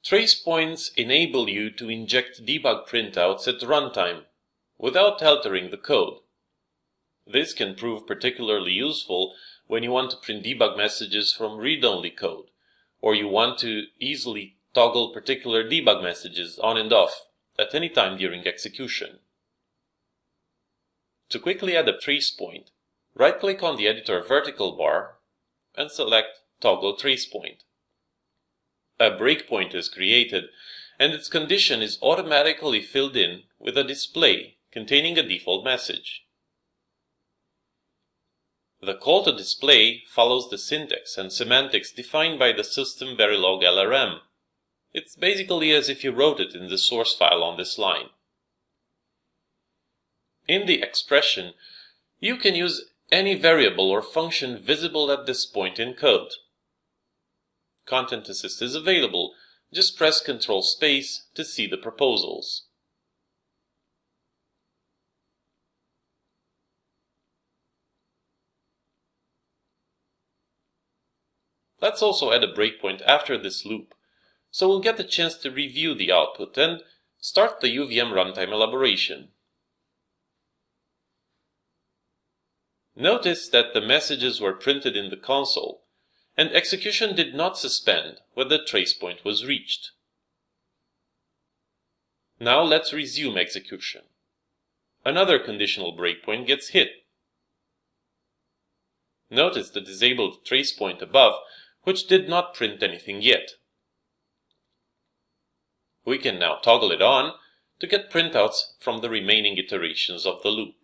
Tracepoints enable you to inject debug printouts at runtime without altering the code. This can prove particularly useful when you want to print debug messages from read-only code, or you want to easily toggle particular debug messages on and off at any time during execution. To quickly add a tracepoint, right-click on the editor vertical bar and select Toggle Tracepoint. A breakpoint is created, and its condition is automatically filled in with a display containing a default message. The call to display follows the syntax and semantics defined by the system Verilog LRM. It's basically as if you wrote it in the source file on this line. In the expression, you can use any variable or function visible at this point in code. Content Assist is available. Just press Ctrl Space to see the proposals. Let's also add a breakpoint after this loop, so we'll get the chance to review the output and start the UVM Runtime Elaboration. Notice that the messages were printed in the console, and execution did not suspend when the tracepoint was reached. Now let's resume execution. Another conditional breakpoint gets hit. Notice the disabled tracepoint above, which did not print anything yet. We can now toggle it on to get printouts from the remaining iterations of the loop.